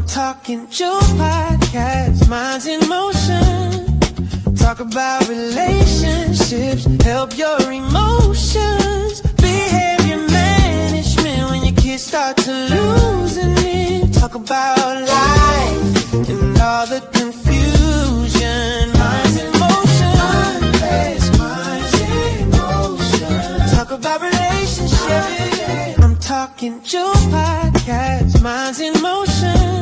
Talking Joe podcast, minds in motion. Talk about relationships, help your emotions. Behavior management when your kids start to losing it. Talk about life and all the confusion. Minds in motion. Minds in motion. Talk about relationships. I'm talking Joe podcast, minds in motion.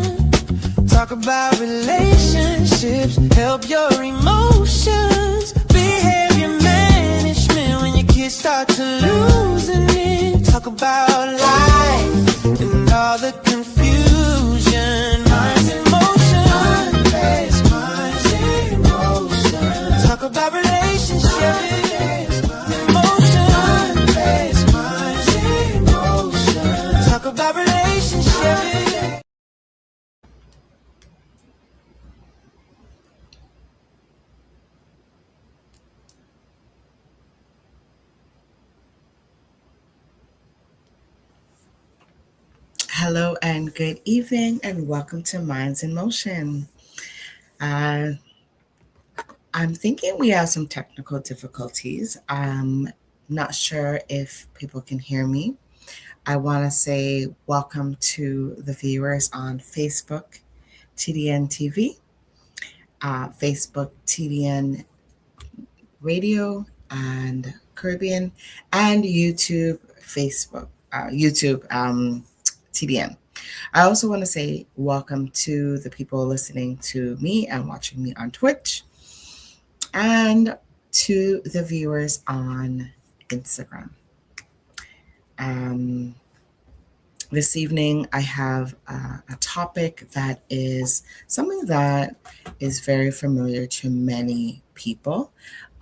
Talk about relationships, help your emotions. Behavior management when your kids start to losing it. Talk about life and all the confusion. Minds in motion. Minds in motion. Talk about relationships. Emotion. Minds in motion. Talk about relationships. Hello and good evening, and welcome to Minds in Motion. I'm thinking we have some technical difficulties. I'm not sure if people can hear me. I want to say welcome to the viewers on Facebook, TDN TV, Facebook, TDN Radio and Caribbean, and YouTube, YouTube, TDN. I also want to say welcome to the people listening to me and watching me on Twitch, and to the viewers on Instagram. This evening, I have a topic that is something that is very familiar to many people.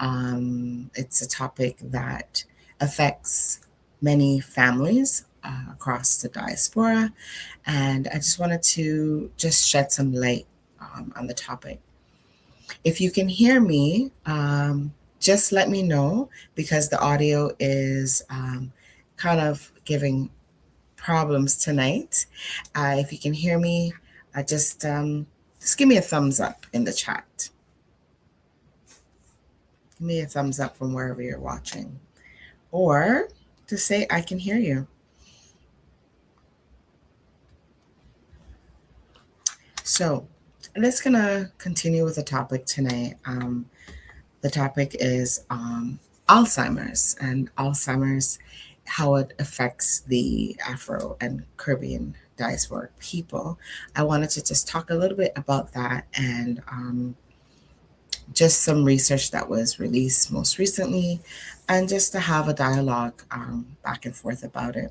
It's a topic that affects many families across the diaspora, and I just wanted to just shed some light on the topic. If you can hear me, just let me know, because the audio is kind of giving problems tonight. If you can hear me, just give me a thumbs up in the chat. Give me a thumbs up from wherever you're watching, or to say I can hear you. So let's gonna continue with the topic tonight. The topic is Alzheimer's, and Alzheimer's, how it affects the Afro and Caribbean diasporic people. I wanted to just talk a little bit about that, and just some research that was released most recently, and just to have a dialogue back and forth about it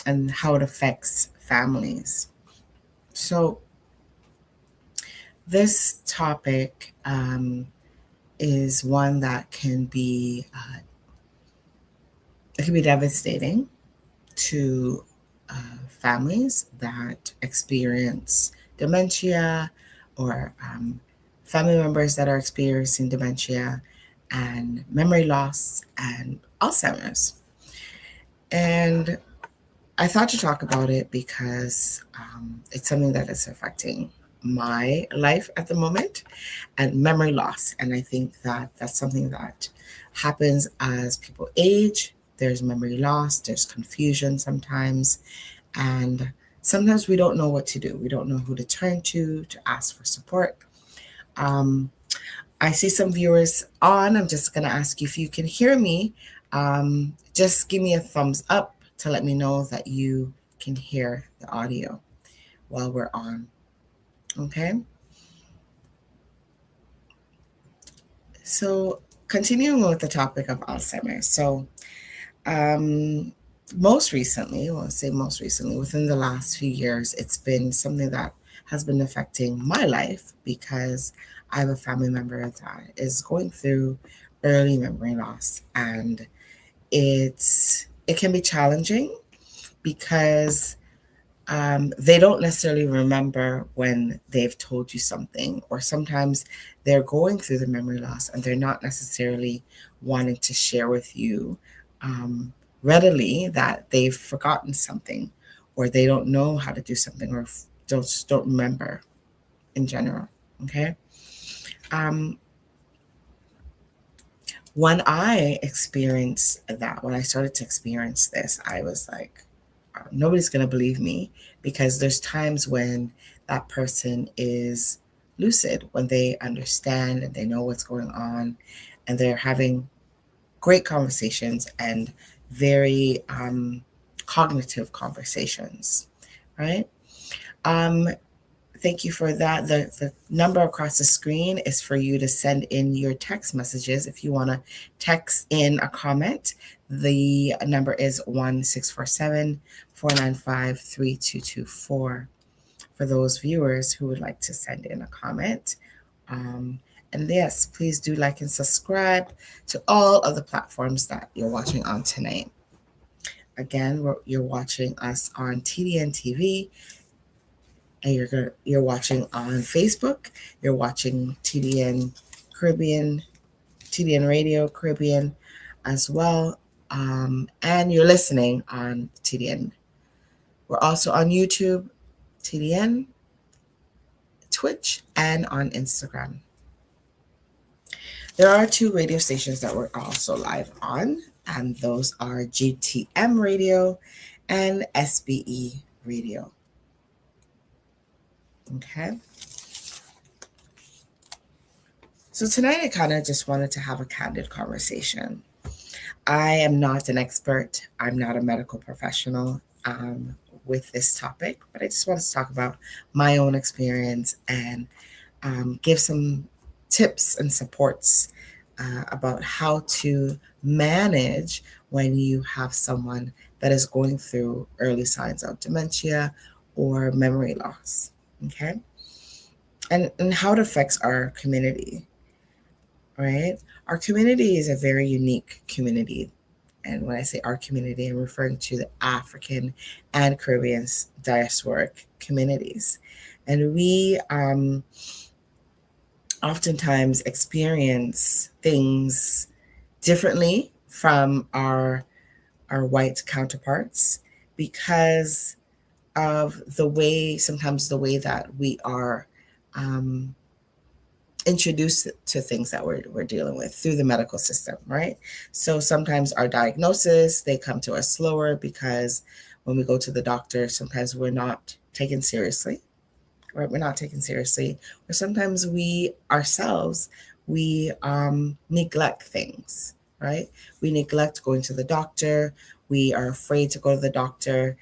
and how it affects families. So this topic is one that can be it can be devastating to families that experience dementia, or family members that are experiencing dementia and memory loss and Alzheimer's. And I thought to talk about it because it's something that is affecting my life at the moment, and memory loss. And I think that that's something that happens as people age. There's memory loss, there's confusion sometimes, and sometimes we don't know what to do. We don't know who to turn to ask for support. I see some viewers on. I'm just going to ask you if you can hear me. Just give me a thumbs up to let me know that you can hear the audio while we're on. Okay. So continuing with the topic of Alzheimer's. So most recently, within the last few years, it's been something that has been affecting my life, because I have a family member that is going through early memory loss, and it can be challenging because they don't necessarily remember when they've told you something, or sometimes they're going through the memory loss and they're not necessarily wanting to share with you readily that they've forgotten something, or they don't know how to do something, or don't remember in general. Okay. Um, when I experienced that, when I started to experience this, I was like, nobody's going to believe me, because there's times when that person is lucid, when they understand and they know what's going on, and they're having great conversations and very cognitive conversations, right? Um, Thank you for that. The number across the screen is for you to send in your text messages. If you want to text in a comment, the number is 1-647-495-3224 for those viewers who would like to send in a comment. Um, and yes, please do like and subscribe to all of the platforms that you're watching on tonight. Again, you're watching us on TDN TV, and you're watching on Facebook. You're watching TDN Caribbean, TDN Radio Caribbean as well, and you're listening on TDN. We're also on YouTube, TDN, Twitch, and on Instagram. There are 2 radio stations that we're also live on, and those are GTM Radio and SBE Radio. Okay. So tonight I kind of just wanted to have a candid conversation. I am not an expert. I'm not a medical professional with this topic, but I just want to talk about my own experience and give some tips and supports about how to manage when you have someone that is going through early signs of dementia or memory loss. Okay. And how it affects our community, right? Our community is a very unique community. And when I say our community, I'm referring to the African and Caribbean diasporic communities. And we oftentimes experience things differently from our white counterparts because of sometimes the way that we are introduced to things that we're dealing with through the medical system, right? So sometimes our diagnosis, they come to us slower because when we go to the doctor, sometimes we're not taken seriously, right? We're not taken seriously, or sometimes we ourselves, we neglect things, right? We neglect going to the doctor. We are afraid to go to the doctor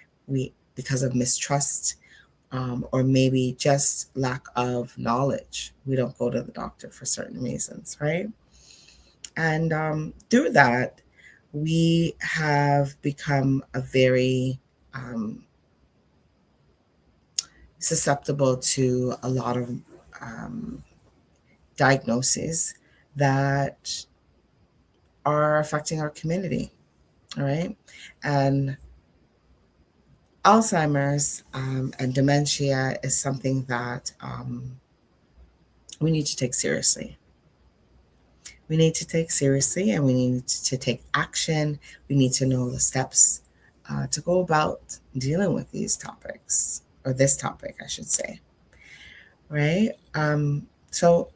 because of mistrust, or maybe just lack of knowledge. We don't go to the doctor for certain reasons, right? And through that, we have become a very susceptible to a lot of diagnoses that are affecting our community, all right? And Alzheimer's and dementia is something that we need to take seriously. We need to take seriously, and we need to take action. We need to know the steps to go about dealing with these topics, or this topic, I should say, right? So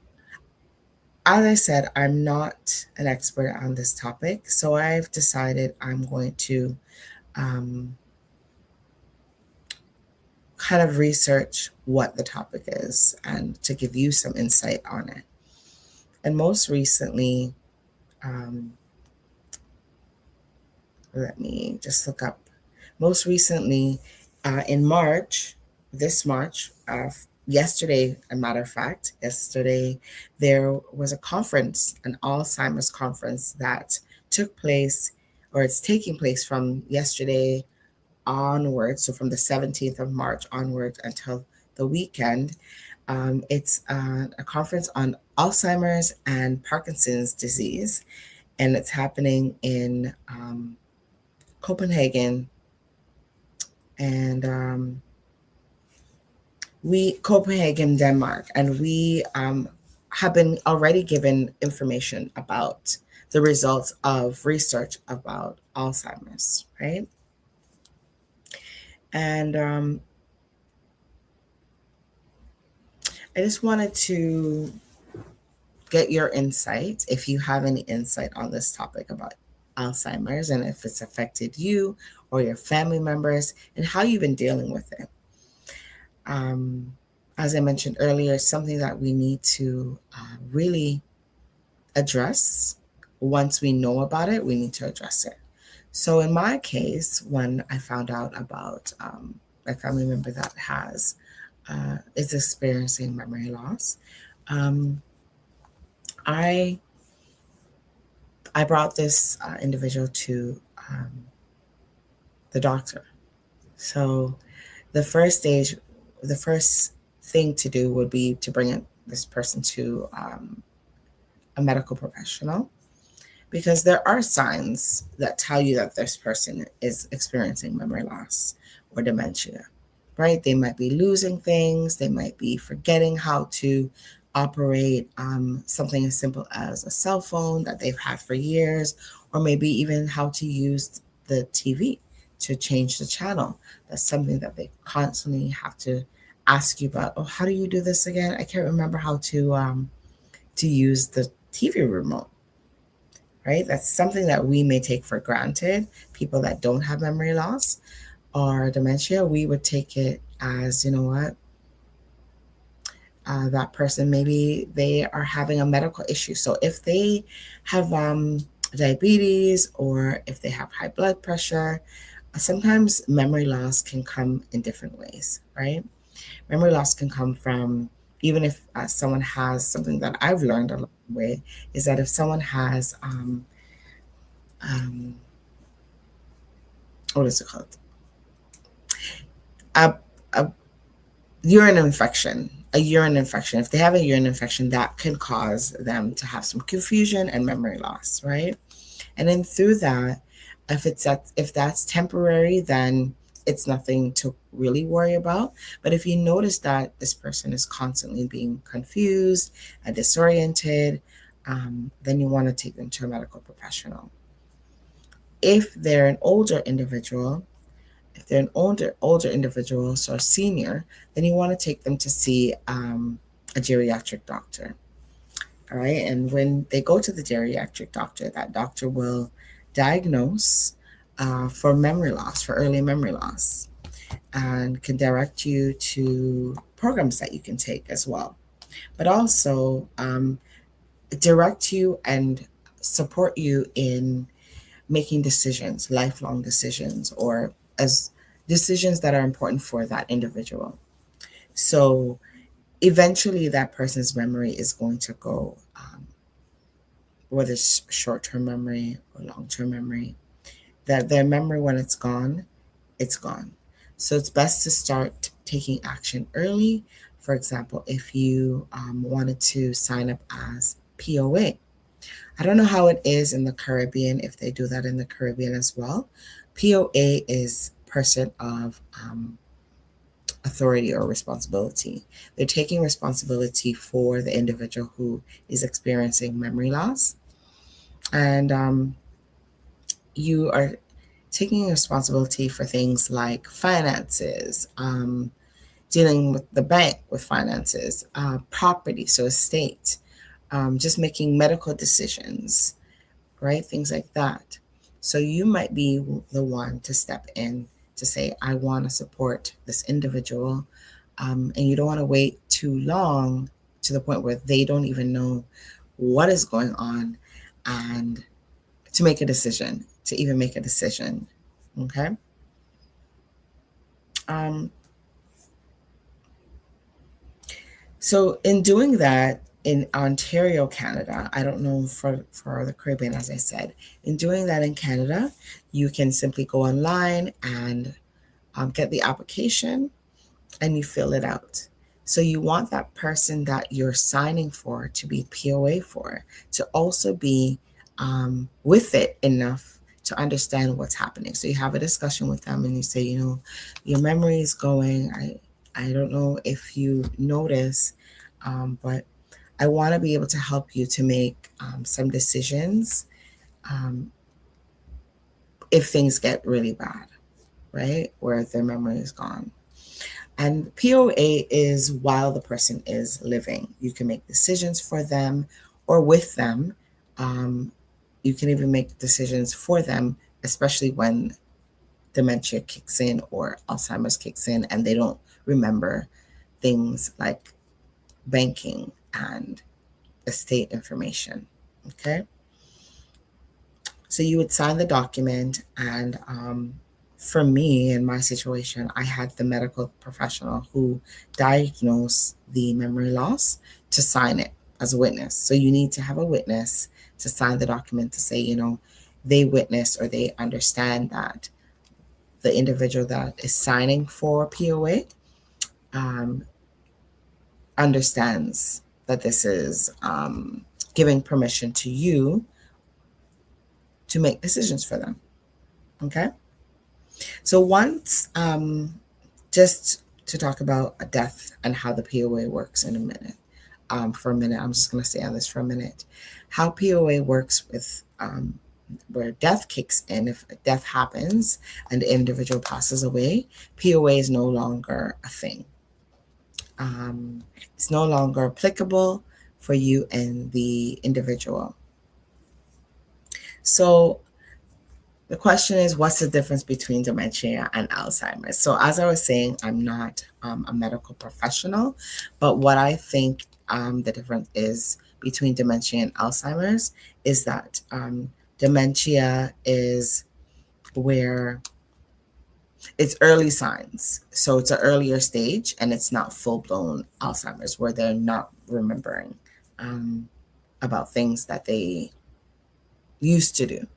as I said, I'm not an expert on this topic, so I've decided I'm going to kind of research what the topic is and to give you some insight on it. And most recently, let me just look up. Most recently, in March, this March, yesterday, a matter of fact, yesterday, there was a conference, an Alzheimer's conference that took place, or it's taking place from yesterday onwards, so from the 17th of March onwards until the weekend. It's a conference on Alzheimer's and Parkinson's disease, and it's happening in Copenhagen, and Copenhagen, Denmark, and we have been already given information about the results of research about Alzheimer's, right? And I just wanted to get your insight, if you have any insight on this topic about Alzheimer's and if it's affected you or your family members and how you've been dealing with it. Um, as I mentioned earlier, it's something that we need to really address. Once we know about it, we need to address it. So in my case, when I found out about a family member that is experiencing memory loss, um, I I brought this individual to the doctor. So the first stage, the first thing to do would be to bring this person to a medical professional, because there are signs that tell you that this person is experiencing memory loss or dementia, right? They might be losing things, they might be forgetting how to operate something as simple as a cell phone that they've had for years, or maybe even how to use the TV to change the channel. That's something that they constantly have to ask you about. Oh, how do you do this again? I can't remember how to use the TV remote, right? That's something that we may take for granted. People that don't have memory loss or dementia, we would take it as, you know what, that person, maybe they are having a medical issue. So if they have diabetes or if they have high blood pressure, sometimes memory loss can come in different ways, right? Memory loss can come from, even if someone has something that I've learned along the way, is that if someone has um, what is it called? A, a urine infection. A urine infection. If they have a urine infection, that can cause them to have some confusion and memory loss, right? And then through that, if that's temporary, then it's nothing to really worry about. But if you notice that this person is constantly being confused and disoriented, then you want to take them to a medical professional. If they're an older individual, if they're an older individual, so a senior, then you want to take them to see a geriatric doctor. All right. And when they go to the geriatric doctor, that doctor will diagnose for memory loss, for early memory loss, and can direct you to programs that you can take as well. But also direct you and support you in making decisions, lifelong decisions, or as decisions that are important for that individual. So eventually that person's memory is going to go, whether it's short-term memory or long-term memory, that their memory, when it's gone, it's gone. So it's best to start taking action early. For example, if you wanted to sign up as POA, I don't know how it is in the Caribbean, if they do that in the Caribbean as well. POA is person of authority or responsibility. They're taking responsibility for the individual who is experiencing memory loss. And you are taking responsibility for things like finances, dealing with the bank with finances, property, so estate, just making medical decisions, right? Things like that. So you might be the one to step in to say, I want to support this individual. And you don't want to wait too long to the point where they don't even know what is going on and to make a decision, to even make a decision. Okay. So in doing that, in Ontario, Canada, I don't know for the Caribbean, as I said, in doing that in Canada, you can simply go online and get the application and you fill it out. So you want that person that you're signing for to be POA for to also be with it enough to understand what's happening. So you have a discussion with them and you say, you know, your memory is going. I don't know if you notice, but I want to be able to help you to make some decisions if things get really bad, right? Where their memory is gone. And POA is while the person is living. You can make decisions for them or with them. Um, you can even make decisions for them, especially when dementia kicks in or Alzheimer's kicks in and they don't remember things like banking and estate information. Okay. So you would sign the document, and for me, in my situation, I had the medical professional who diagnosed the memory loss to sign it as a witness. So you need to have a witness to sign the document to say, they witness or they understand that the individual that is signing for POA um, understands that this is giving permission to you to make decisions for them. Okay. So once, just to talk about a death and how the POA works in a minute. For a minute, I'm just going to stay on this for a minute. How POA works with where death kicks in. If death happens and the individual passes away, POA is no longer a thing. It's no longer applicable for you and the individual. So the question is, what's the difference between dementia and Alzheimer's? So as I was saying, I'm not a medical professional, but what I think the difference is between dementia and Alzheimer's is that dementia is where it's early signs. So it's an earlier stage and it's not full-blown Alzheimer's where they're not remembering about things that they used to do,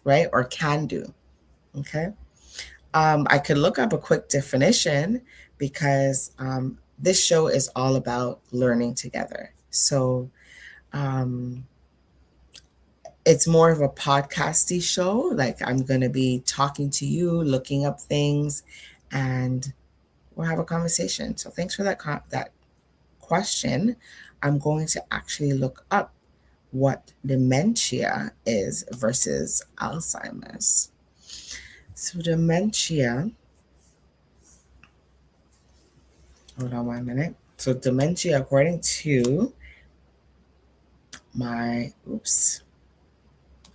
right? Or can do. Okay. I could look up a quick definition because this show is all about learning together. So it's more of a podcasty show. Like I'm going to be talking to you, looking up things, and we'll have a conversation. So thanks for that question. I'm going to actually look up what dementia is versus Alzheimer's. So dementia, hold on 1 minute. So dementia, according to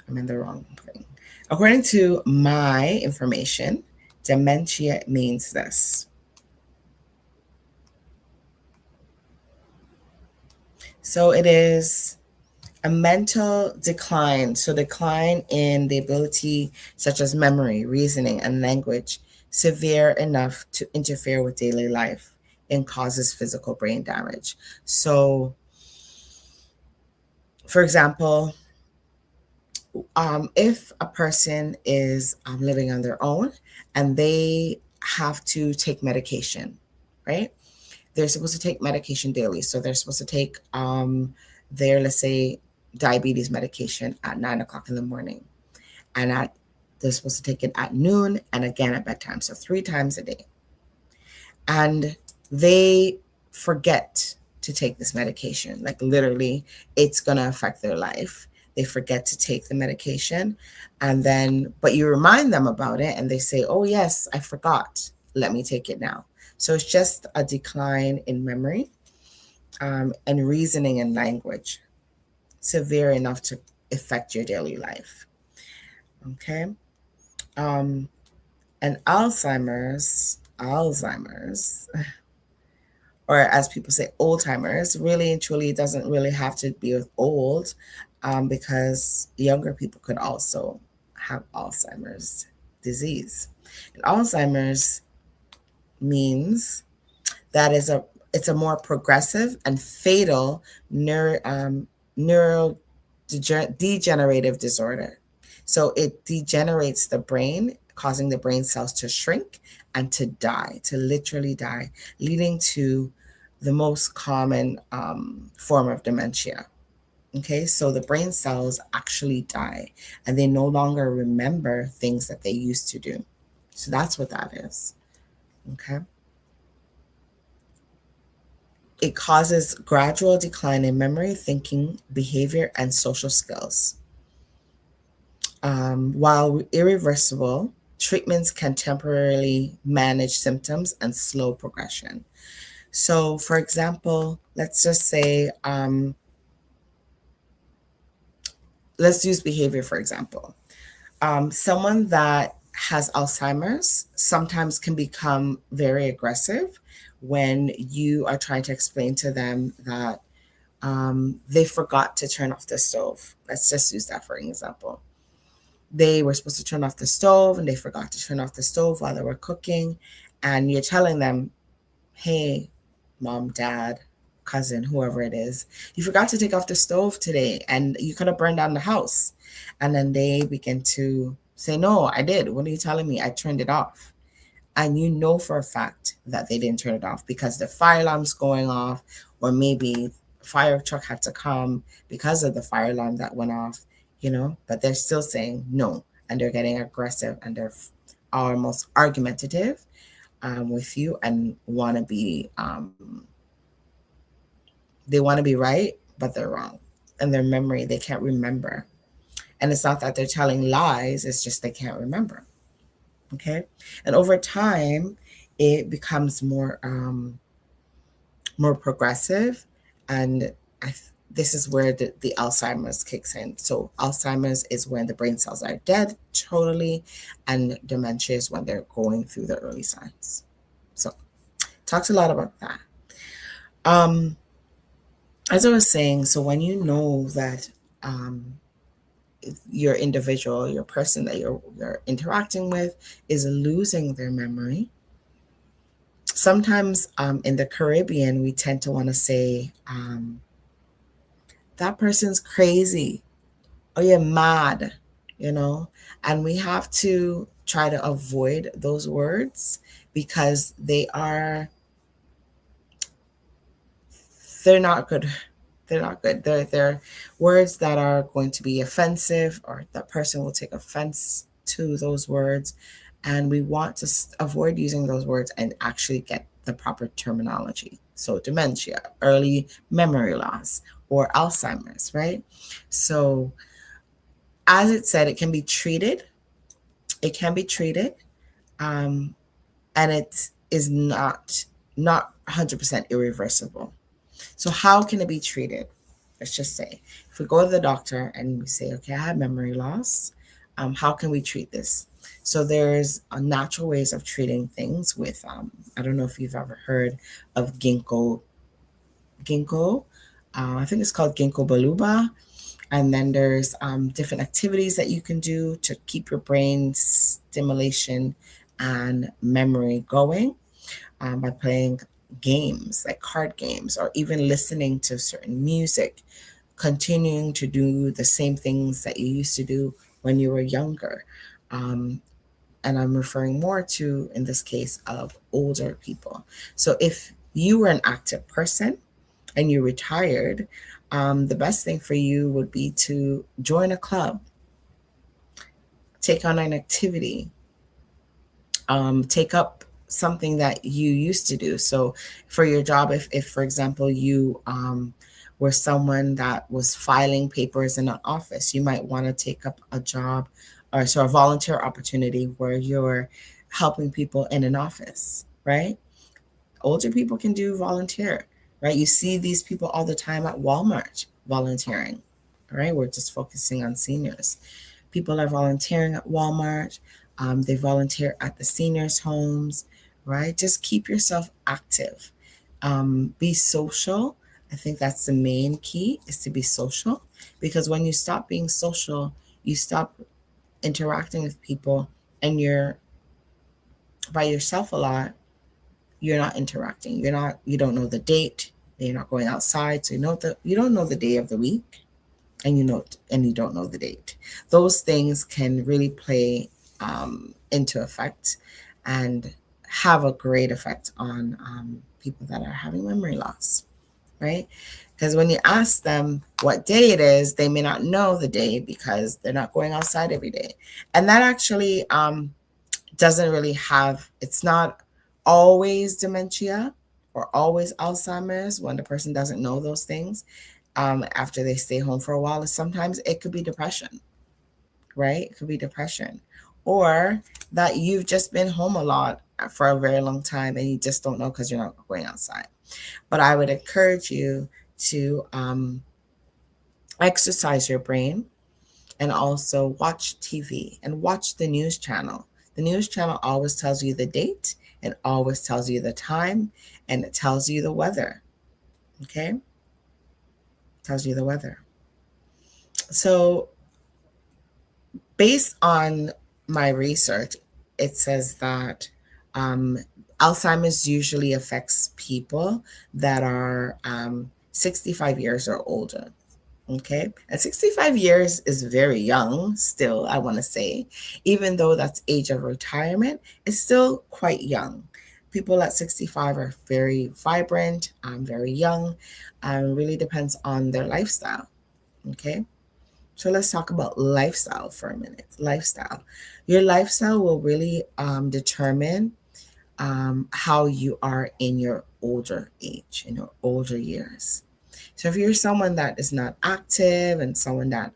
I'm in the wrong thing. According to my information, dementia means this. So it is a mental decline. So decline in the ability such as memory, reasoning, and language, severe enough to interfere with daily life and causes physical brain damage. So, for example, if a person is living on their own and they have to take medication, right? They're supposed to take medication daily. So they're supposed to take their, let's say, diabetes medication at 9 o'clock in the morning. And they're supposed to take it at noon and again at bedtime. So 3 times a day. And they forget to take this medication. Like literally, it's going to affect their life. They forget to take the medication. And then, but you remind them about it and they say, oh yes, I forgot. Let me take it now. So it's just a decline in memory and reasoning and language, severe enough to affect your daily life. Okay. And Alzheimer's, or as people say, old-timers, really and truly doesn't really have to be with old because younger people could also have Alzheimer's disease. And Alzheimer's means that it's a more progressive and fatal neurodegenerative disorder. So it degenerates the brain, causing the brain cells to shrink and to die, to literally die, leading to the most common form of dementia. Okay, so the brain cells actually die and they no longer remember things that they used to do. So that's what that is. Okay. It causes gradual decline in memory, thinking, behavior, and social skills. While irreversible, treatments can temporarily manage symptoms and slow progression. So, for example, let's just say, let's use behavior for example. Someone that has Alzheimer's sometimes can become very aggressive when you are trying to explain to them that they forgot to turn off the stove. Let's just use that for an example. They were supposed to turn off the stove and they forgot to turn off the stove while they were cooking. And you're telling them, hey, mom, dad, cousin, whoever it is, you forgot to take off the stove today and you could have burned down the house. And then they begin to say, no, I did. What are you telling me? I turned it off. And you know for a fact that they didn't turn it off because the fire alarm's going off, or maybe a fire truck had to come because of the fire alarm that went off, but they're still saying no. And they're getting aggressive and they're almost argumentative with you and want to be they want to be right, but they're wrong. And their memory, they can't remember. And it's not that they're telling lies, it's just they can't remember. Okay. And over time, it becomes more progressive. And this is where the Alzheimer's kicks in. So Alzheimer's is when the brain cells are dead totally, and dementia is when they're going through the early signs. So talks a lot about that. As I was saying, so when you know that your individual, your person that you're interacting with is losing their memory, sometimes in the Caribbean, we tend to want to say, that person's crazy, or you're mad, and we have to try to avoid those words because they're not good. They're not good. They're words that are going to be offensive, or that person will take offense to those words. And we want to avoid using those words and actually get the proper terminology. So dementia, early memory loss, or Alzheimer's, right? So as it said, it can be treated. It can be treated. And it is not 100% irreversible. So how can it be treated? Let's just say, if we go to the doctor and we say, okay, I have memory loss, how can we treat this? So there's natural ways of treating things with, I don't know if you've ever heard of ginkgo. I think it's called ginkgo biloba. And then there's different activities that you can do to keep your brain stimulation and memory going by playing games like card games, or even listening to certain music, continuing to do the same things that you used to do when you were younger. And I'm referring more to, in this case, of older people. So if you were an active person and you retired, the best thing for you would be to join a club, take on an activity, take up something that you used to do. So for your job, if for example, you were someone that was filing papers in an office, you might want to take up a job, or a volunteer opportunity where you're helping people in an office, right? Older people can do volunteer, right? You see these people all the time at Walmart volunteering, right? We're just focusing on seniors. People are volunteering at Walmart. They volunteer at the seniors' homes, right? Just keep yourself active. Be social. I think that's the main key, is to be social, because when you stop being social, you stop interacting with people, and you're by yourself a lot. You're not interacting. You don't know the date. You're not going outside. So you don't know the day of the week, and you don't know the date. Those things can really play into effect and have a great effect on people that are having memory loss, right? Because when you ask them what day it is, they may not know the day because they're not going outside every day. And that actually doesn't really it's not always dementia or always Alzheimer's when the person doesn't know those things after they stay home for a while. Sometimes it could be depression, right? It could be depression. or that you've just been home a lot for a very long time and you just don't know because you're not going outside. But I would encourage you to exercise your brain and also watch TV and watch the news channel. The news channel always tells you the date and always tells you the time, and it tells you the weather. Okay? Tells you the weather. So, based on my research, it says that um, Alzheimer's usually affects people that are 65 years or older. Okay. And 65 years is very young still, I want to say. Even though that's age of retirement, it's still quite young. People at 65 are very vibrant, very young. Really depends on their lifestyle. Okay. So let's talk about lifestyle for a minute. Lifestyle. Your lifestyle will really determine how you are in your older age, in your older years. So if you're someone that is not active and someone that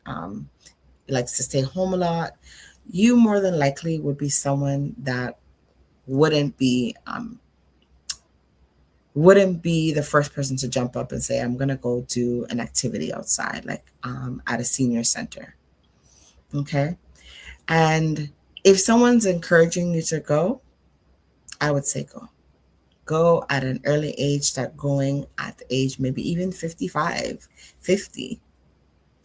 likes to stay home a lot, you more than likely would be someone that wouldn't be the first person to jump up and say, I'm gonna go do an activity outside, like at a senior center. Okay. And if someone's encouraging you to go, I would say go. Go at an early age, start going at the age maybe even 55, 50.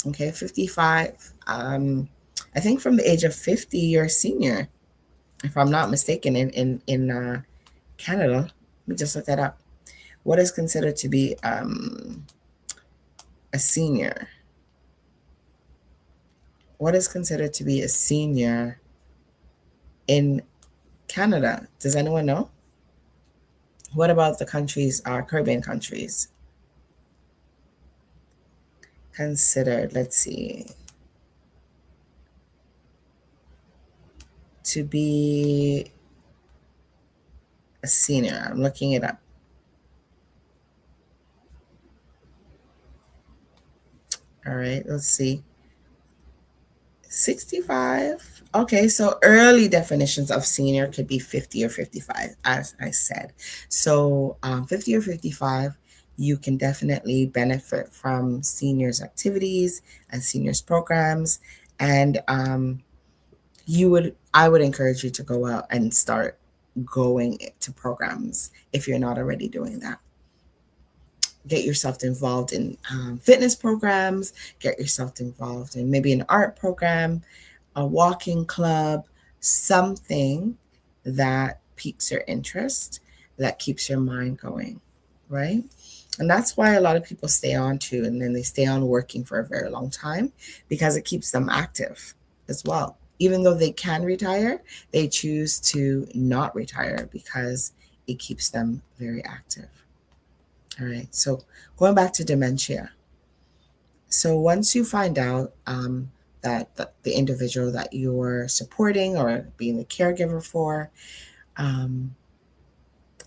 Okay, 55. I think from the age of 50, you're a senior, if I'm not mistaken, in Canada. Let me just look that up. What is considered to be a senior? What is considered to be a senior in Canada? Does anyone know? What about the countries, Caribbean countries? Considered, let's see, to be a senior. I'm looking it up. All right, let's see. 65. Okay, so early definitions of senior could be 50 or 55, as I said. So 50 or 55, you can definitely benefit from seniors activities and seniors programs. And I would encourage you to go out and start going to programs if you're not already doing that. Get yourself involved in fitness programs, get yourself involved in maybe an art program, a walking club, something that piques your interest, that keeps your mind going, right? And that's why a lot of people stay on to, and then they stay on working for a very long time because it keeps them active as well. Even though they can retire, they choose to not retire because it keeps them very active. All right, so going back to dementia. So once you find out that the individual that you're supporting or being the caregiver for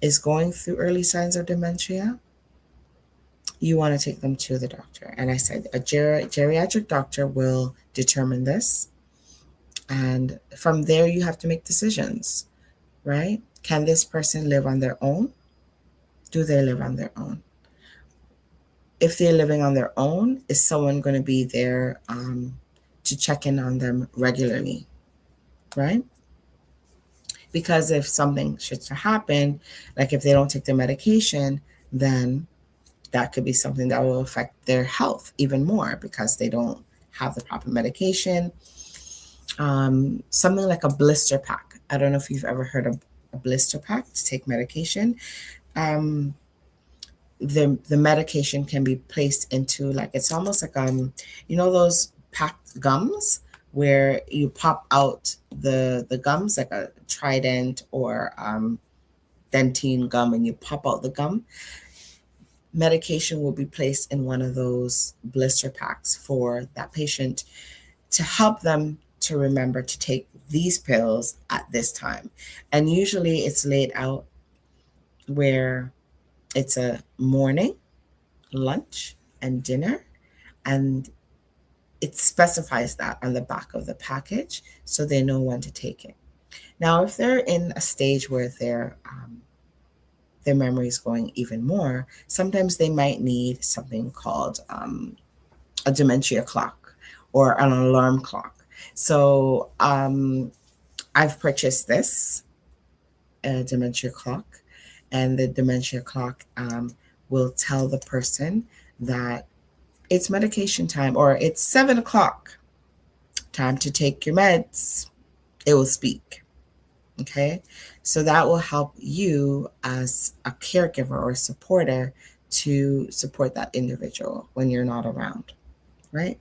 is going through early signs of dementia, you want to take them to the doctor. And I said a geriatric doctor will determine this. And from there, you have to make decisions, right? Can this person live on their own? Do they live on their own? If they're living on their own, is someone going to be there to check in on them regularly, right? Because if something should to happen, like if they don't take their medication, then that could be something that will affect their health even more because they don't have the proper medication. Something like a blister pack. I don't know if you've ever heard of a blister pack to take medication. The medication can be placed into, like, it's almost like those packed gums where you pop out the gums, like a Trident or Dentine gum, and you pop out the gum. Medication will be placed in one of those blister packs for that patient to help them to remember to take these pills at this time. And usually it's laid out where it's a morning, lunch, and dinner. And it specifies that on the back of the package so they know when to take it. Now, if they're in a stage where their memory is going even more, sometimes they might need something called a dementia clock or an alarm clock. So I've purchased this a dementia clock, and the dementia clock will tell the person that it's medication time or it's 7 o'clock, time to take your meds. It will speak. Okay, so that will help you as a caregiver or supporter to support that individual when you're not around, right?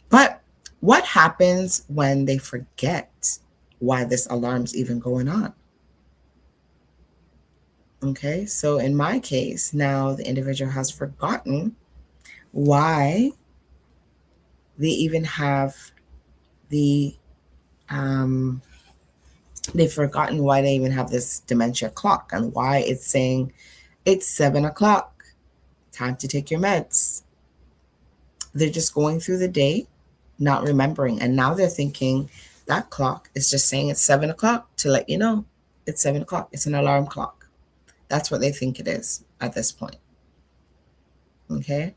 But what happens when they forget why this alarm's even going on? Okay, so in my case, now the individual has forgotten why they even have the um, they've forgotten why they even have this dementia clock and why it's saying it's 7 o'clock, time to take your meds. They're just going through the day, not remembering. And now they're thinking that clock is just saying it's 7 o'clock to let you know it's 7 o'clock. It's an alarm clock. That's what they think it is at this point. Okay.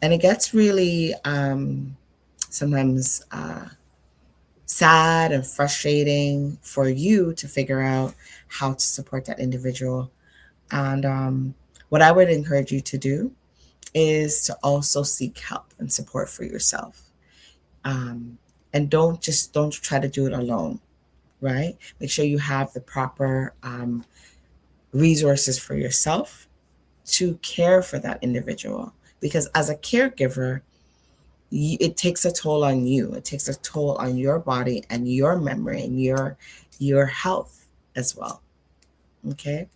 And it gets really sometimes sad and frustrating for you to figure out how to support that individual. And what I would encourage you to do is to also seek help and support for yourself. And don't try to do it alone, right? Make sure you have the proper resources for yourself to care for that individual. Because as a caregiver, it takes a toll on you. It takes a toll on your body and your memory and your health as well. Okay,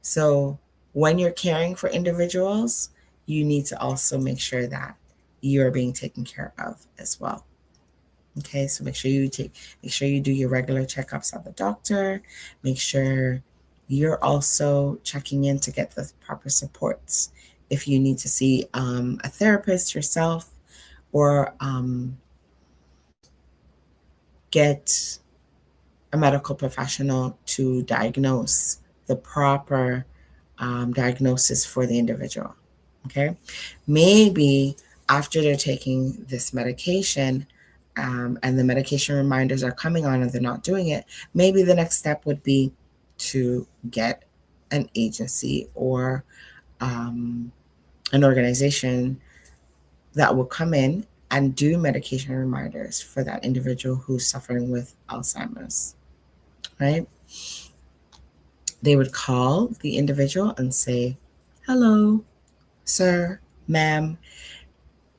so when you're caring for individuals, you need to also make sure that you're being taken care of as well. Okay, so make sure you do your regular checkups at the doctor. Make sure you're also checking in to get the proper supports. If you need to see a therapist yourself, or get a medical professional to diagnose the proper diagnosis for the individual. Okay, maybe after they're taking this medication and the medication reminders are coming on and they're not doing it, maybe the next step would be to get an agency or an organization that will come in and do medication reminders for that individual who's suffering with Alzheimer's, right? They would call the individual and say, hello, sir, ma'am,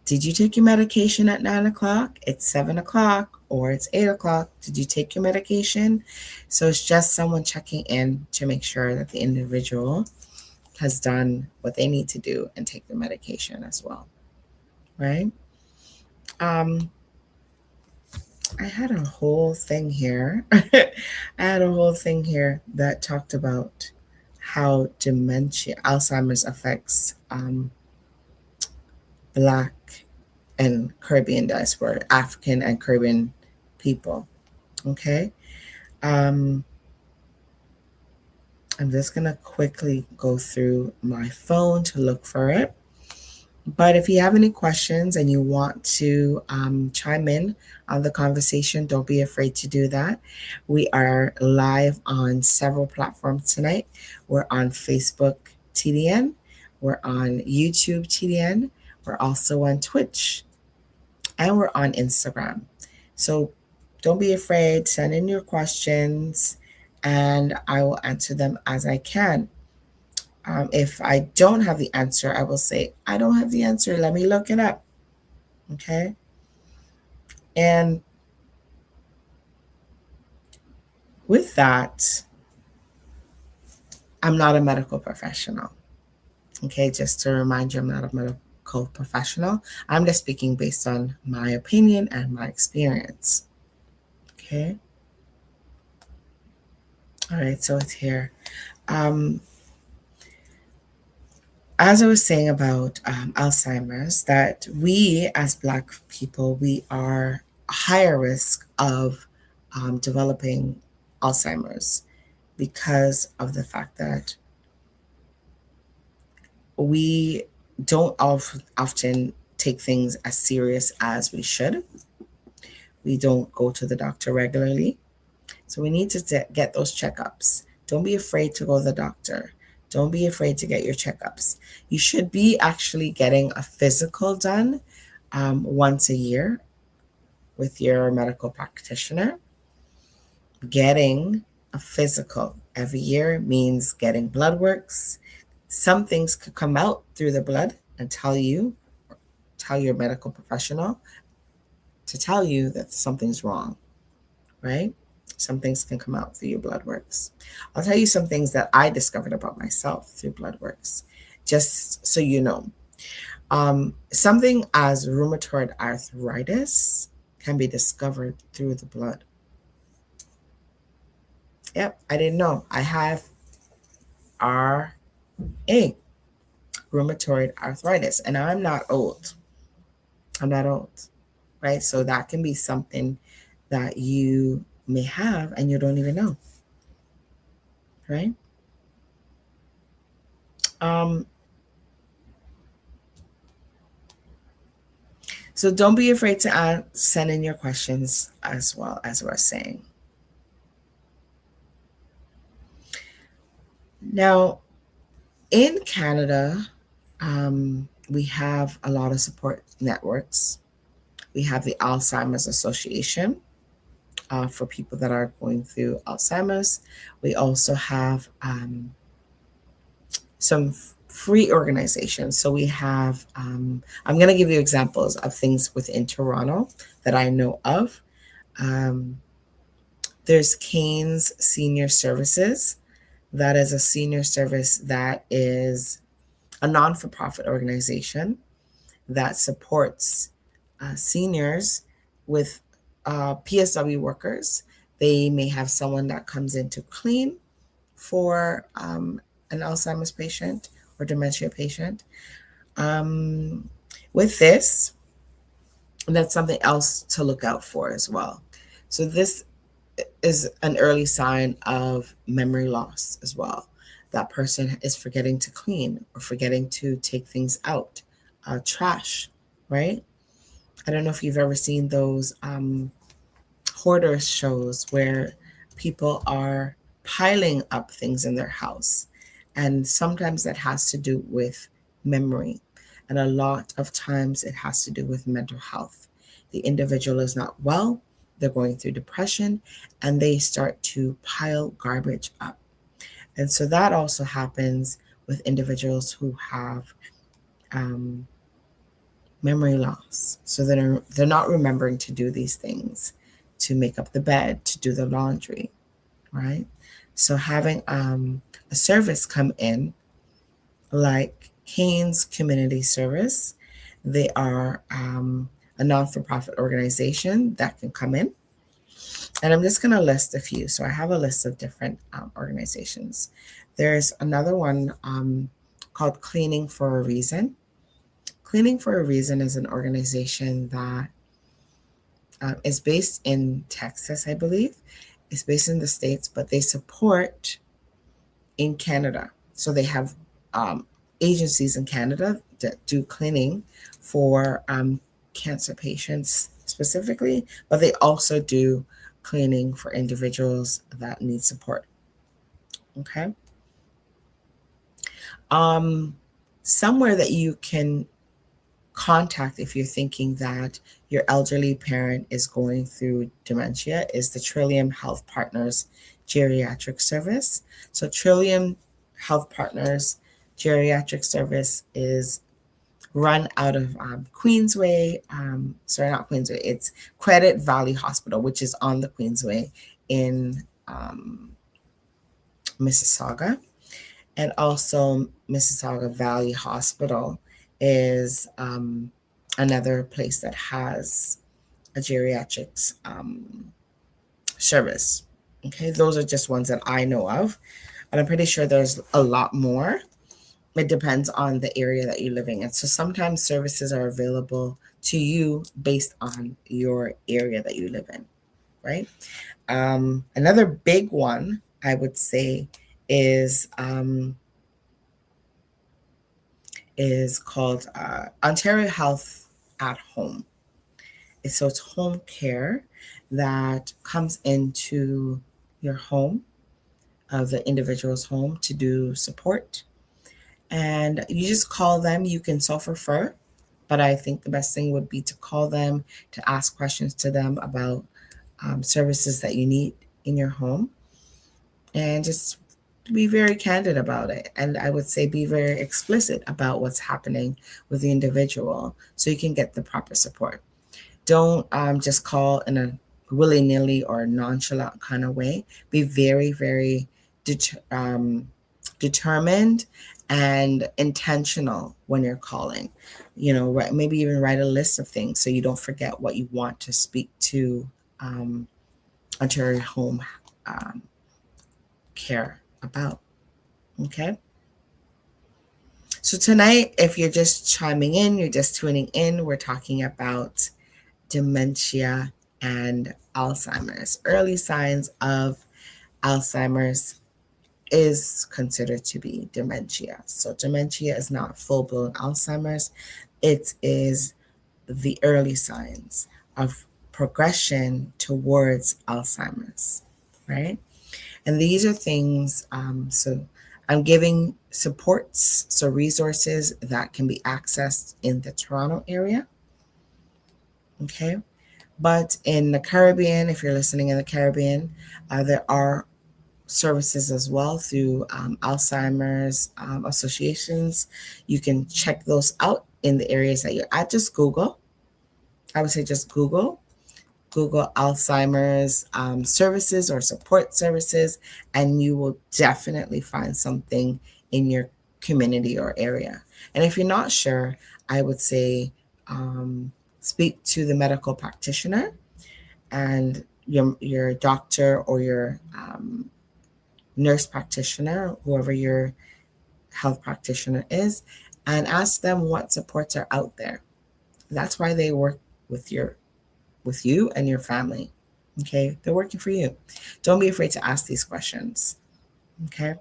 did you take your medication at 9 o'clock? It's 7 o'clock or it's 8 o'clock. Did you take your medication? So it's just someone checking in to make sure that the individual has done what they need to do and take the medication as well, right? I had a whole thing here. That talked about how Alzheimer's affects Black and Caribbean diaspora, African and Caribbean people. Okay. I'm just going to quickly go through my phone to look for it. But if you have any questions and you want to chime in on the conversation, don't be afraid to do that. We are live on several platforms tonight. We're on Facebook TDN. We're on YouTube TDN. We're also on Twitch. And we're on Instagram. So don't be afraid. Send in your questions and I will answer them as I can. If I don't have the answer, I will say, I don't have the answer. Let me look it up. Okay. And with that, I'm not a medical professional. Okay. Just to remind you, I'm not a medical professional. I'm just speaking based on my opinion and my experience. Okay. All right. So it's here. as I was saying about Alzheimer's, that we as Black people, we are a higher risk of developing Alzheimer's because of the fact that we don't often take things as serious as we should. We don't go to the doctor regularly. So we need to get those checkups. Don't be afraid to go to the doctor. Don't be afraid to get your checkups. You should be actually getting a physical done once a year with your medical practitioner. Getting a physical every year means getting blood works. Some things could come out through the blood and tell your medical professional to tell you that something's wrong, right? Some things can come out through your blood works. I'll tell you some things that I discovered about myself through blood works, just so you know. Something as rheumatoid arthritis can be discovered through the blood. Yep, I didn't know. I have RA, rheumatoid arthritis, and I'm not old. I'm not old, right? So that can be something that you may have and you don't even know, right? So don't be afraid to send in your questions as well, as we're saying. Now, in Canada, we have a lot of support networks. We have the Alzheimer's Association for people that are going through Alzheimer's. We also have some free organizations. So we have, I'm going to give you examples of things within Toronto that I know of. There's Canes Senior Services. That is a senior service that is a non-for-profit organization that supports seniors with PSW workers. They may have someone that comes in to clean for an Alzheimer's patient or dementia patient. With this, that's something else to look out for as well. So this is an early sign of memory loss as well. That person is forgetting to clean or forgetting to take things out, trash, right? I don't know if you've ever seen those hoarder shows where people are piling up things in their house. And sometimes that has to do with memory. And a lot of times it has to do with mental health. The individual is not well, they're going through depression, and they start to pile garbage up. And so that also happens with individuals who have memory loss. So they're not remembering to do these things, to make up the bed, to do the laundry, right? So having a service come in like Canes Community Service, they are a non-for-profit organization that can come in. And I'm just going to list a few. So I have a list of different organizations. There's another one called Cleaning for a Reason. Cleaning for a Reason is an organization that is based in Texas, I believe. It's based in the States, but they support in Canada. So they have agencies in Canada that do cleaning for cancer patients specifically, but they also do cleaning for individuals that need support. Okay. Somewhere that you can contact if you're thinking that your elderly parent is going through dementia is the Trillium Health Partners Geriatric Service. So Trillium Health Partners Geriatric Service is run out of Queensway. Sorry, not Queensway. It's Credit Valley Hospital, which is on the Queensway in Mississauga. And also Mississauga Valley Hospital is another place that has a geriatrics service. Okay, those are just ones that I know of, but I'm pretty sure there's a lot more. It depends on the area that you're living in. So sometimes services are available to you based on your area that you live in, right? Another big one I would say is called Ontario Health at Home. So it's home care that comes into your home, the individual's home, to do support. And you just call them. You can self-refer, but I think the best thing would be to call them, to ask questions to them about services that you need in your home, and just be very candid about it. And I would say be very explicit about what's happening with the individual so you can get the proper support. Don't just call in a willy-nilly or nonchalant kind of way. Be very, very determined and intentional when you're calling. Maybe even write a list of things so you don't forget what you want to speak to Ontario Home Care about. Okay. So tonight, if you're just chiming in, you're just tuning in, we're talking about dementia and Alzheimer's. Early signs of Alzheimer's is considered to be dementia. So dementia is not full-blown Alzheimer's. It is the early signs of progression towards Alzheimer's, right? And these are things, so I'm giving supports, so resources that can be accessed in the Toronto area. Okay. But in the Caribbean, if you're listening in the Caribbean, there are services as well through Alzheimer's associations. You can check those out in the areas that you're at. Just Google. I would say just Google Alzheimer's services or support services, and you will definitely find something in your community or area. And if you're not sure, I would say speak to the medical practitioner and your doctor or your nurse practitioner, whoever your health practitioner is, and ask them what supports are out there. That's why they work with you and your family. Okay, they're working for you. Don't be afraid to ask these questions. Okay.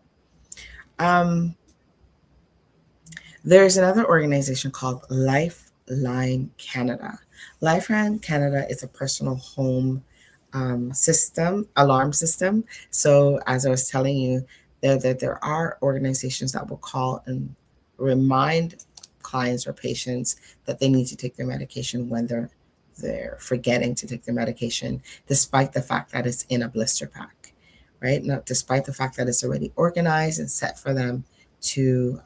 There's another organization called Lifeline Canada. Lifeline Canada is a personal home alarm system. So as I was telling you, there are organizations that will call and remind clients or patients that they need to take their medication when they're forgetting to take their medication, despite the fact that it's in a blister pack, right? Not despite the fact that it's already organized and set for them to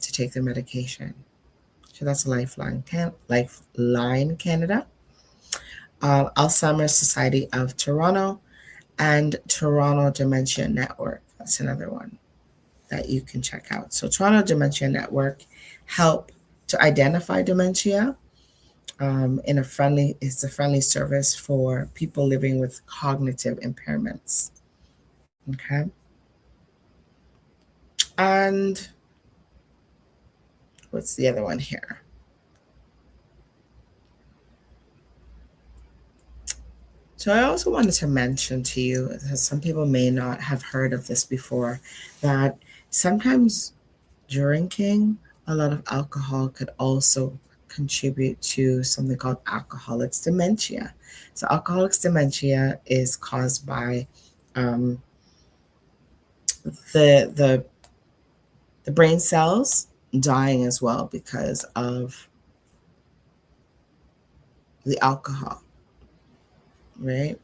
take their medication. So that's Lifeline Canada, Alzheimer's Society of Toronto, and Toronto Dementia Network. That's another one that you can check out. So Toronto Dementia Network help to identify dementia. It's a friendly service for people living with cognitive impairments. Okay. And what's the other one here? So I also wanted to mention to you, that some people may not have heard of this before, that sometimes drinking a lot of alcohol could also contribute to something called alcoholics dementia. So alcoholics dementia is caused by the brain cells dying as well because of the alcohol, right?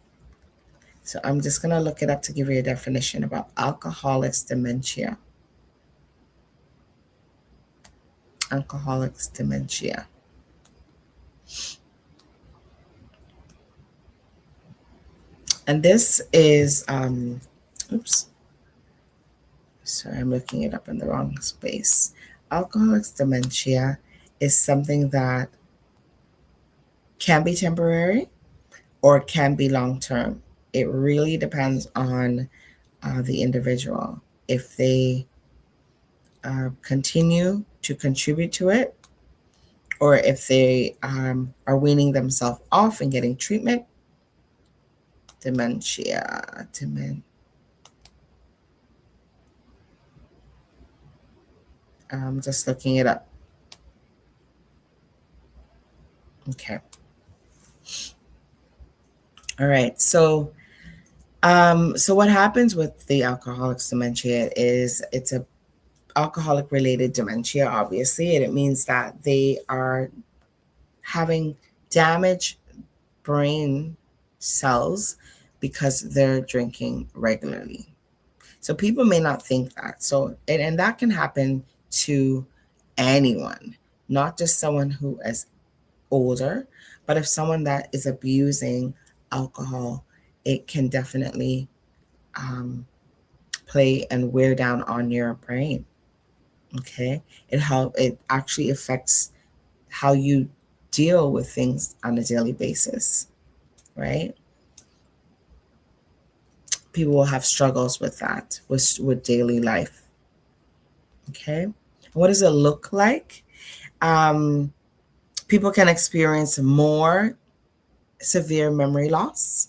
So I'm just going to look it up to give you a definition about alcoholics dementia. Alcoholics dementia. And this is, oops, sorry, I'm looking it up in the wrong space. Alcoholics dementia is something that can be temporary or can be long-term. It really depends on the individual. If they continue to contribute to it, or if they are weaning themselves off and getting treatment. Dementia. I'm just looking it up. Okay. All right. So what happens with the alcoholic's dementia is it's a alcoholic related dementia, obviously, and it means that they are having damaged brain cells because they're drinking regularly. So people may not think that. So and that can happen to anyone, not just someone who is older, but if someone that is abusing alcohol, it can definitely play and wear down on your brain. Okay, it actually affects how you deal with things on a daily basis, right? People will have struggles with that, with daily life. Okay, what does it look like? People can experience more severe memory loss.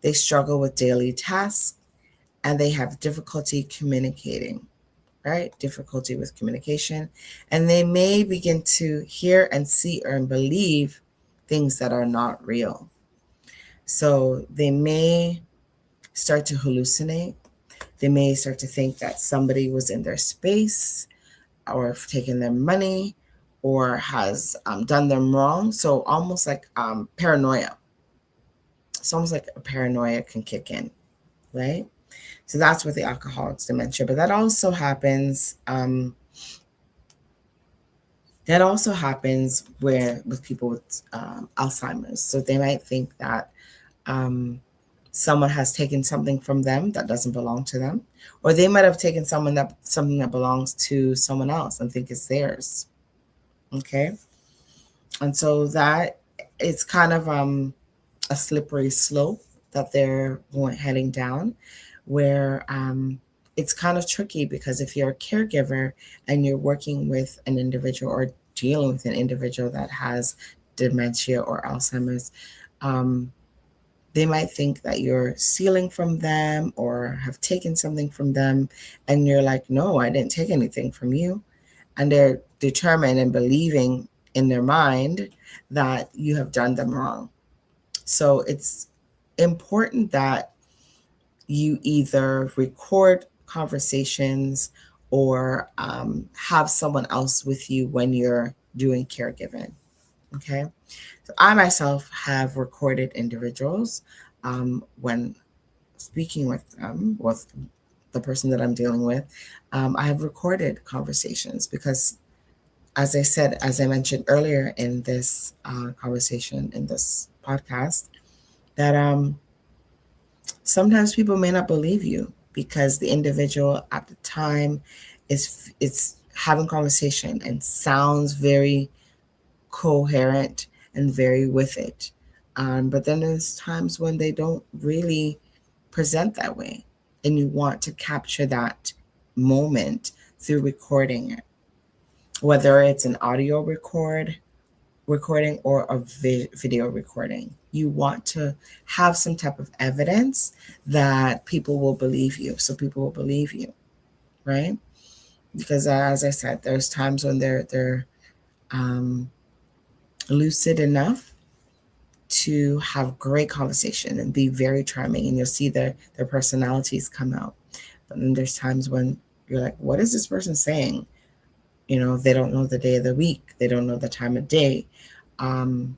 They struggle with daily tasks, and they have difficulty communicating, right? Difficulty with communication. And they may begin to hear and see and believe things that are not real. So they may start to hallucinate. They may start to think that somebody was in their space or taken their money or has done them wrong. So almost like paranoia. It's almost like a paranoia can kick in, right? So that's with the alcoholic's dementia. But that also happens. With people with Alzheimer's. So they might think that someone has taken something from them that doesn't belong to them, or they might have taken something that belongs to someone else and think it's theirs. Okay, and so that it's kind of a slippery slope that they're heading down, where it's kind of tricky because if you're a caregiver and you're working with an individual or dealing with an individual that has dementia or Alzheimer's, they might think that you're stealing from them or have taken something from them. And you're like, no, I didn't take anything from you. And they're determined and believing in their mind that you have done them wrong. So it's important that you either record conversations or have someone else with you when you're doing caregiving. Okay. So I myself have recorded individuals when speaking with the person that I'm dealing with. I have recorded conversations because, as I mentioned earlier in this conversation, in this podcast, that sometimes people may not believe you because the individual at the time is having conversation and sounds very coherent and very with it. But then there's times when they don't really present that way. And you want to capture that moment through recording it, whether it's an audio recording or a video recording. You want to have some type of evidence that people will believe you. So people will believe you, right? Because as I said, there's times when they're lucid enough to have great conversation and be very charming, and you'll see their personalities come out. But then there's times when you're like, what is this person saying? You know, they don't know the day of the week. They don't know the time of day. And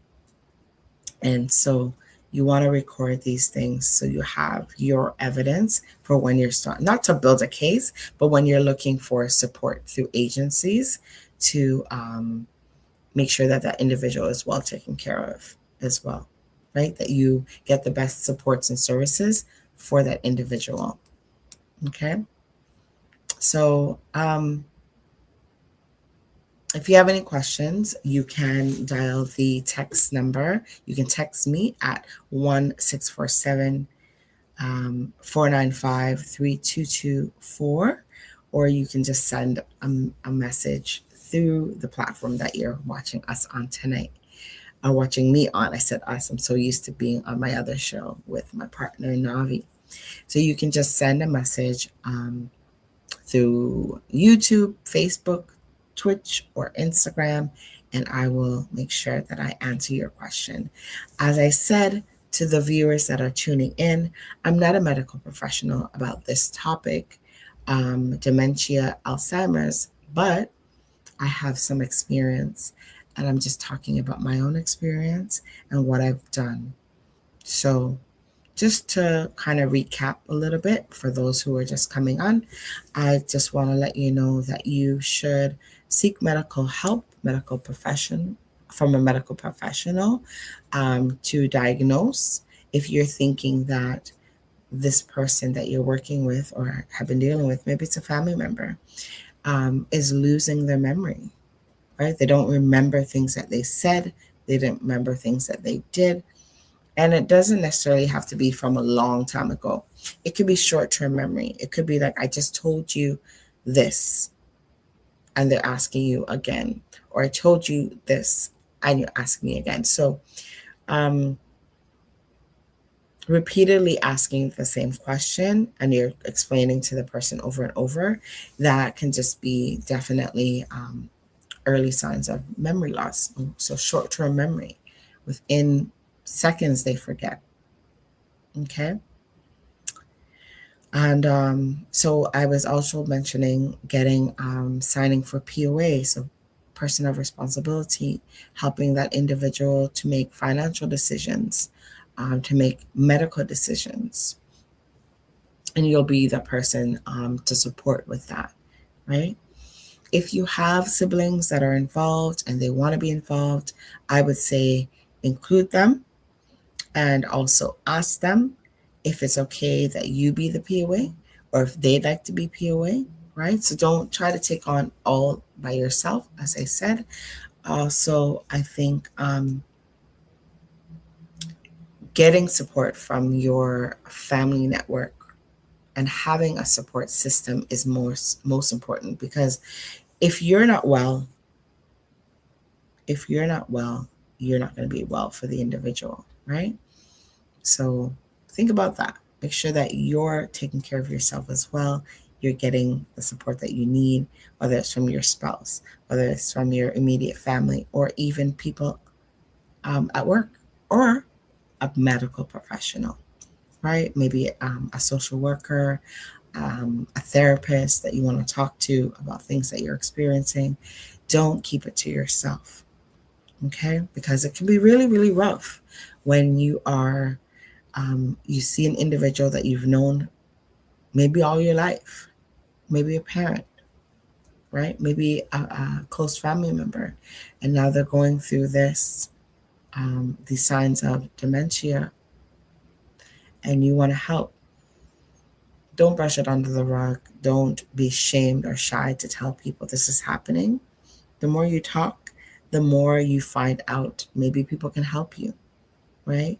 so you want to record these things so you have your evidence for when you're starting, not to build a case, but when you're looking for support through agencies to make sure that that individual is well taken care of as well, right? That you get the best supports and services for that individual. Okay. So if you have any questions, you can dial the text number. You can text me at 1-647 495-3224, or you can just send a message through the platform that you're watching us on tonight, or watching me on. I said us, I'm so used to being on my other show with my partner, Navi. So you can just send a message through YouTube, Facebook, Twitch, or Instagram, and I will make sure that I answer your question. As I said to the viewers that are tuning in, I'm not a medical professional about this topic, dementia, Alzheimer's, but I have some experience, and I'm just talking about my own experience and what I've done. So just to kind of recap a little bit for those who are just coming on, I just want to let you know that you should seek medical help, medical profession from a medical professional to diagnose. If you're thinking that this person that you're working with or have been dealing with, maybe it's a family member, is losing their memory, right? They don't remember things that they said, they didn't remember things that they did. And it doesn't necessarily have to be from a long time ago. It could be short-term memory. It could be like, I just told you this, and they're asking you again. Or I told you this, and you're asking me again. So repeatedly asking the same question, and you're explaining to the person over and over, that can just be definitely early signs of memory loss. So short-term memory. Within seconds, they forget. Okay. And so I was also mentioning getting signing for POA, so person of responsibility, helping that individual to make financial decisions, to make medical decisions. And you'll be the person to support with that, right? If you have siblings that are involved and they want to be involved, I would say include them, and also ask them if it's okay that you be the POA, or if they'd like to be POA, right? So don't try to take on all by yourself, as I said. Also, I think getting support from your family network and having a support system is most important, because if you're not well, you're not going to be well for the individual, right? So think about that. Make sure that you're taking care of yourself as well. You're getting the support that you need, whether it's from your spouse, whether it's from your immediate family, or even people at work, or a medical professional, right? Maybe a social worker, a therapist that you want to talk to about things that you're experiencing. Don't keep it to yourself, okay? Because it can be really, really rough when you are you see an individual that you've known maybe all your life, maybe a parent, right? Maybe a close family member, and now they're going through these signs of dementia, and you want to help. Don't brush it under the rug. Don't be ashamed or shy to tell people this is happening. The more you talk, the more you find out maybe people can help you, right?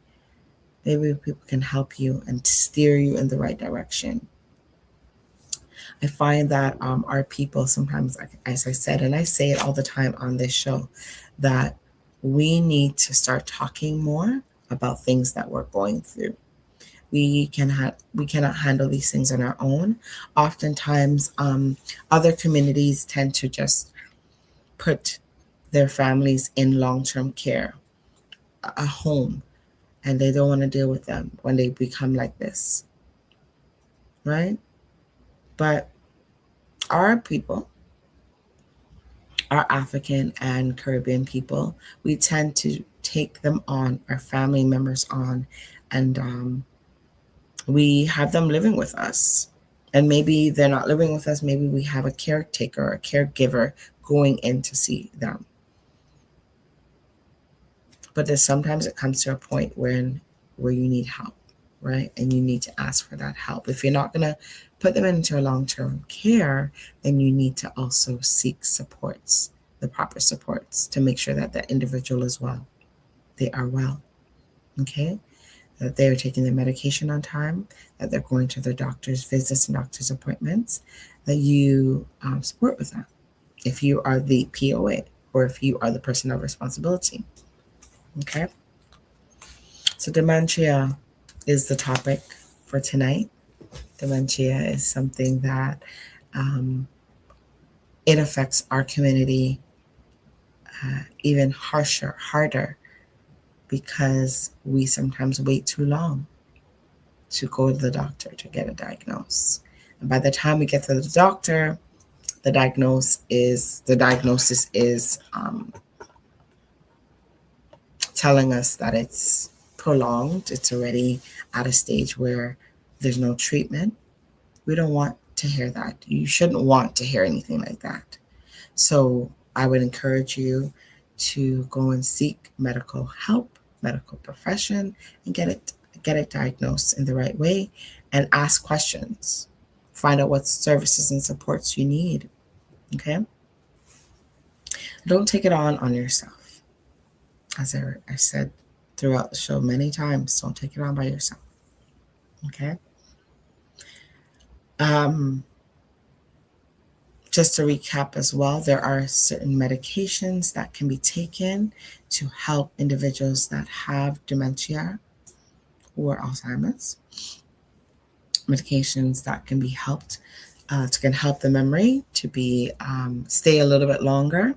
Maybe people can help you and steer you in the right direction. I find that our people sometimes, as I said, and I say it all the time on this show, that we need to start talking more about things that we're going through. We cannot handle these things on our own. Oftentimes, other communities tend to just put their families in long-term care, a home, and they don't want to deal with them when they become like this, right? But our people, our African and Caribbean people, we tend to take them on, our family members on, and we have them living with us. And maybe they're not living with us. Maybe we have a caretaker or a caregiver going in to see them. But then sometimes it comes to a point where you need help, right? And you need to ask for that help. If you're not going to put them into a long-term care, then you need to also seek supports, the proper supports, to make sure that the individual is well. They are well. Okay? that they are taking their medication on time, that they're going to their doctor's visits and doctor's appointments, that you support with that if you are the POA or if you are the person of responsibility. Okay? So dementia is the topic for tonight. Dementia is something that it affects our community even harder, because we sometimes wait too long to go to the doctor to get a diagnosis. And by the time we get to the doctor, the diagnosis is telling us that it's prolonged. It's already at a stage where there's no treatment. We don't want to hear that. You shouldn't want to hear anything like that. So I would encourage you to go and seek medical help, medical profession, and get it diagnosed in the right way, and ask questions. Find out what services and supports you need. Okay? Don't take it on yourself. As I said throughout the show many times, don't take it on by yourself. Okay? Just to recap as well, there are certain medications that can be taken to help individuals that have dementia or Alzheimer's. Medications that can be helped can help the memory to be stay a little bit longer.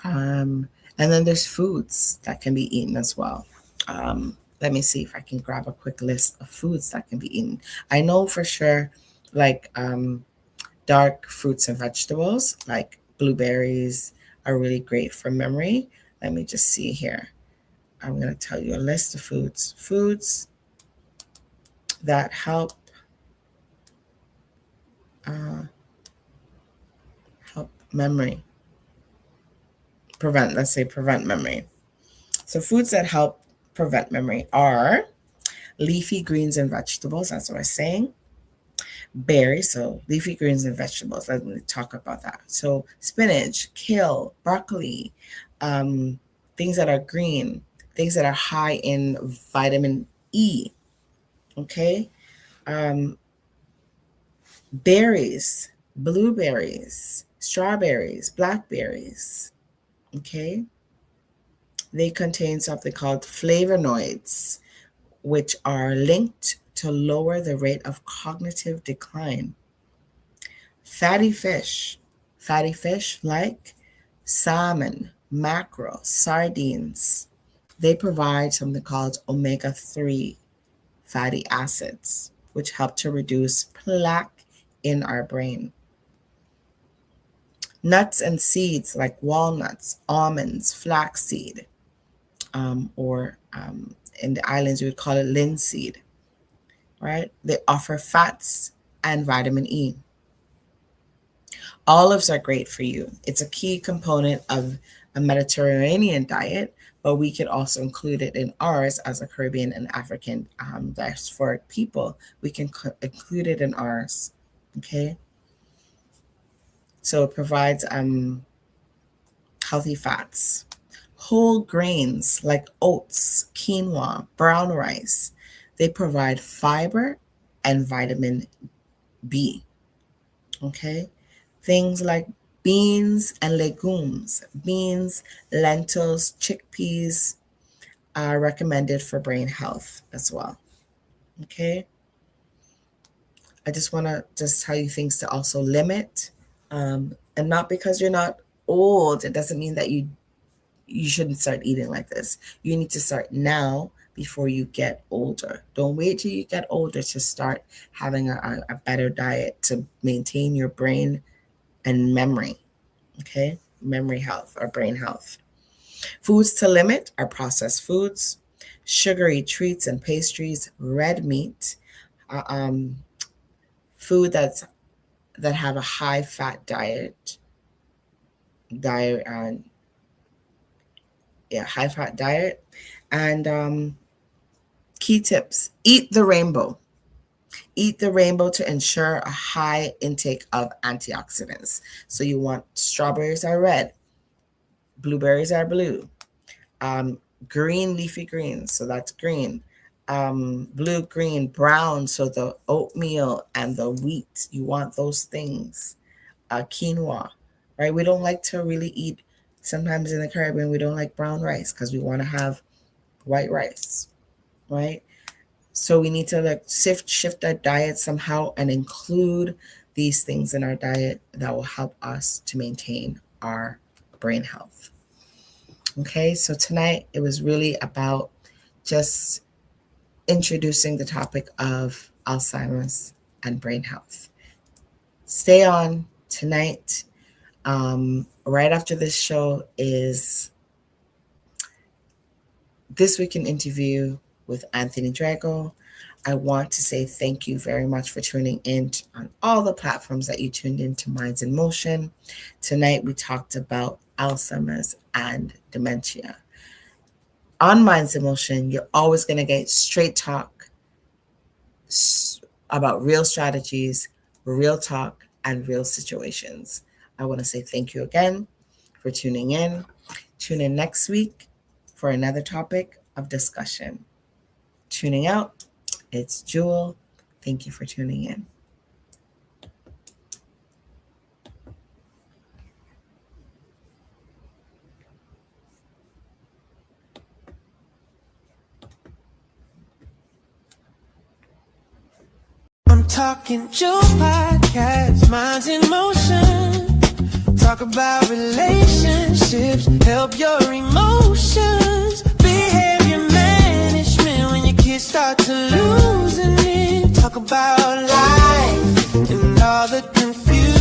And then there's foods that can be eaten as well. Let me see if I can grab a quick list of foods that can be eaten. I know for sure, like dark fruits and vegetables, like blueberries, are really great for memory. Let me just see here. I'm going to tell you a list of foods. Foods that help memory. Prevent memory. So foods that help prevent memory are leafy greens and vegetables. That's what I was saying. Berries, so leafy greens and vegetables. Let me talk about that. So spinach, kale, broccoli, things that are green, things that are high in vitamin E. Okay, berries, blueberries, strawberries, blackberries. Okay, they contain something called flavonoids, which are linked to lower the rate of cognitive decline. Fatty fish like salmon, mackerel, sardines, they provide something called omega-3 fatty acids, which help to reduce plaque in our brain. Nuts and seeds like walnuts, almonds, flaxseed, or in the islands we would call it linseed, right? They offer fats and vitamin E. Olives are great for you. It's a key component of a Mediterranean diet, but we could also include it in ours as a Caribbean and African diasporic people. We can include it in ours, okay? So it provides healthy fats. Whole grains like oats, quinoa, brown rice, they provide fiber and vitamin B, okay? Things like beans and legumes, beans, lentils, chickpeas are recommended for brain health as well. Okay. I just want to tell you things to also limit. And not because you're not old, it doesn't mean that you shouldn't start eating like this. You need to start now before you get older. Don't wait till you get older to start having a better diet to maintain your brain and memory, okay? Memory health or brain health. Foods to limit are processed foods, sugary treats and pastries, red meat, food that have a high fat diet, high fat diet, and key tips: eat the rainbow. Eat the rainbow to ensure a high intake of antioxidants. So you want strawberries are red, blueberries are blue, green leafy greens, so that's green, blue, green, brown. So the oatmeal and the wheat, you want those things. Quinoa, right? We don't like to really eat, sometimes in the Caribbean, we don't like brown rice because we want to have white rice, right? So we need to like shift our diet somehow and include these things in our diet that will help us to maintain our brain health. Okay, so tonight it was really about just introducing the topic of Alzheimer's and brain health. Stay on tonight. Right after this show is This Week in Interview with Anthony Drago. I want to say thank you very much for tuning in on all the platforms that you tuned into Minds in Motion. Tonight we talked about Alzheimer's and dementia. On Minds in Motion, you're always going to get straight talk about real strategies, real talk, and real situations. I want to say thank you again for tuning in. Tune in next week for another topic of discussion. Tuning out, it's Jewel. Thank you for tuning in. I'm talking Joe Podcast, Minds in Motion. Talk about relationships, help your emotions, behavior management when your kids start to losing it. Talk about life and all the confusion.